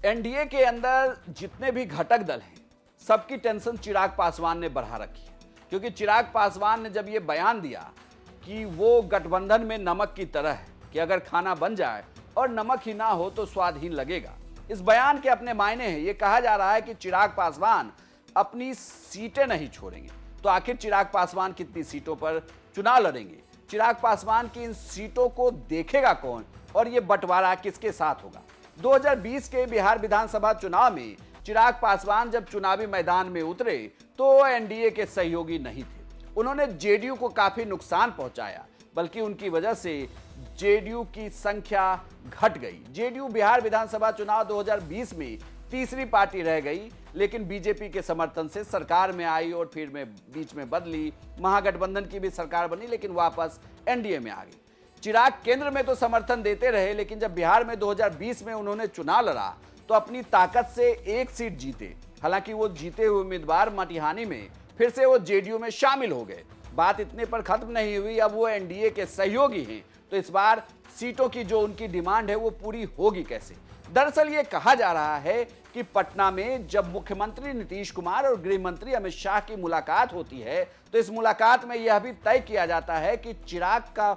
NDA के अंदर जितने भी घटक दल हैं, सबकी टेंशन चिराग पासवान ने बढ़ा रखी है। क्योंकि चिराग पासवान ने जब ये बयान दिया कि वो गठबंधन में नमक की तरह है कि अगर खाना बन जाए और नमक ही ना हो तो स्वादहीन लगेगा, इस बयान के अपने मायने हैं। ये कहा जा रहा है कि चिराग पासवान अपनी सीटें नहीं छोड़ेंगे। तो आखिर चिराग पासवान कितनी सीटों पर चुनाव लड़ेंगे? चिराग पासवान की इन सीटों को देखेगा कौन और ये बंटवारा किसके साथ होगा? 2020 के बिहार विधानसभा चुनाव में चिराग पासवान जब चुनावी मैदान में उतरे तो एनडीए के सहयोगी नहीं थे। उन्होंने जेडीयू को काफी नुकसान पहुंचाया, बल्कि उनकी वजह से जेडीयू की संख्या घट गई। जेडीयू बिहार विधानसभा चुनाव 2020 में तीसरी पार्टी रह गई, लेकिन बीजेपी के समर्थन से सरकार में आई और फिर में बीच में बदली। महागठबंधन की भी सरकार बनी, लेकिन वापस एनडीए में आ गई। चिराग केंद्र में तो समर्थन देते रहे, लेकिन जब बिहार में 2020 में उन्होंने चुनाव लड़ा तो अपनी ताकत से एक सीट जीते। हालांकि वो जीते हुए उम्मीदवार मटिहानी में फिर से वो जेडीयू में शामिल हो गए। बात इतने पर खत्म नहीं हुई, अब वो एनडीए के सहयोगी हैं, तो इस बार सीटों की जो उनकी डिमांड है वो पूरी होगी कैसे? दरअसल ये कहा जा रहा है कि पटना में जब मुख्यमंत्री नीतीश कुमार और गृह मंत्री अमित शाह की मुलाकात होती है तो इस मुलाकात में यह भी तय किया जाता है कि चिराग का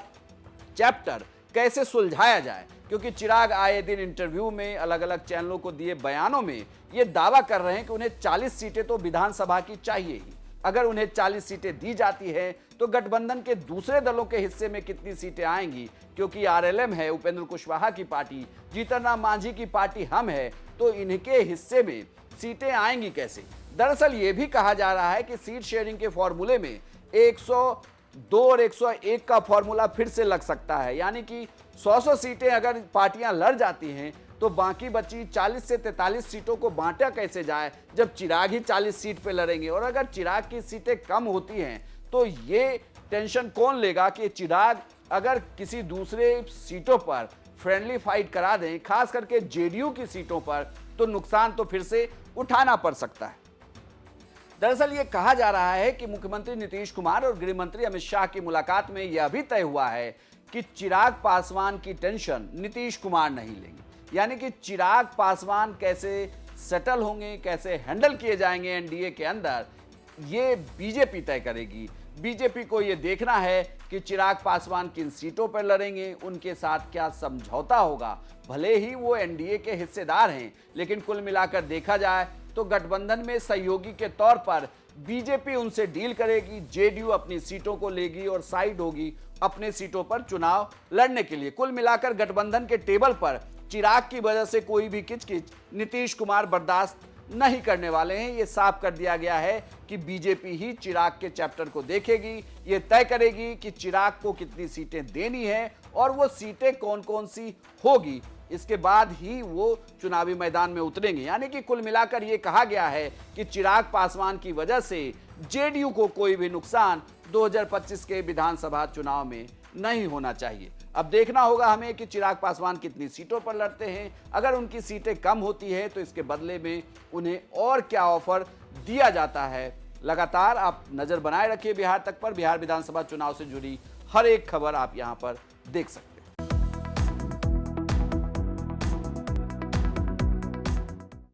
चैप्टर कैसे सुलझाया जाए। क्योंकि चिराग आए दिन इंटरव्यू में, अलग अलग चैनलों को दिए बयानों में ये दावा कर रहे हैं कि उन्हें 40 सीटें तो विधानसभा की चाहिए ही। अगर उन्हें 40 सीटें दी जाती हैं तो गठबंधन के दूसरे दलों के हिस्से में कितनी सीटें आएंगी? क्योंकि आरएलएम है, उपेंद्र कुशवाहा की पार्टी, जीतन राम मांझी की पार्टी हम है, तो इनके हिस्से में सीटें आएंगी कैसे? दरअसल ये भी कहा जा रहा है कि सीट शेयरिंग के फॉर्मूले में 102 और 101 का फॉर्मूला फिर से लग सकता है। यानी कि 100 सीटें अगर पार्टियां लड़ जाती हैं तो बाकी बची 40 से 43 सीटों को बांटा कैसे जाए, जब चिराग ही 40 सीट पे लड़ेंगे। और अगर चिराग की सीटें कम होती हैं तो ये टेंशन कौन लेगा कि चिराग अगर किसी दूसरे सीटों पर फ्रेंडली फाइट करा दें, खास करके जेडीयू की सीटों पर, तो नुकसान तो फिर से उठाना पड़ सकता है। दरअसल ये कहा जा रहा है कि मुख्यमंत्री नीतीश कुमार और गृह मंत्री अमित शाह की मुलाकात में यह भी तय हुआ है कि चिराग पासवान की टेंशन नीतीश कुमार नहीं लेंगे। यानी कि चिराग पासवान कैसे सेटल होंगे, कैसे हैंडल किए जाएंगे एनडीए के अंदर, ये बीजेपी तय करेगी। बीजेपी को ये देखना है कि चिराग पासवान किन सीटों पर लड़ेंगे, उनके साथ क्या समझौता होगा। भले ही वो एनडीए के हिस्सेदार हैं, लेकिन कुल मिलाकर देखा जाए तो गठबंधन में सहयोगी के तौर पर बीजेपी उनसे डील करेगी, जेडीयू अपनी सीटों को लेगी और साइड होगी अपने सीटों पर चुनाव लड़ने के लिए। कुल मिलाकर गठबंधन के टेबल पर चिराग की वजह से कोई भी किचकिच नीतीश कुमार बर्दाश्त नहीं करने वाले हैं। ये साफ कर दिया गया है कि बीजेपी ही चिराग के चैप्टर को देखेगी, ये तय करेगी कि चिराग को कितनी सीटें देनी है और वो सीटें कौन कौन सी होगी। इसके बाद ही वो चुनावी मैदान में उतरेंगे। यानी कि कुल मिलाकर ये कहा गया है कि चिराग पासवान की वजह से जेडीयू को कोई भी नुकसान 2025 के विधानसभा चुनाव में नहीं होना चाहिए। अब देखना होगा हमें कि चिराग पासवान कितनी सीटों पर लड़ते हैं। अगर उनकी सीटें कम होती है तो इसके बदले में उन्हें और क्या ऑफर दिया जाता है। लगातार आप नजर बनाए रखिए बिहार तक पर। बिहार विधानसभा चुनाव से जुड़ी हर एक खबर आप यहां पर देख सकते हैं।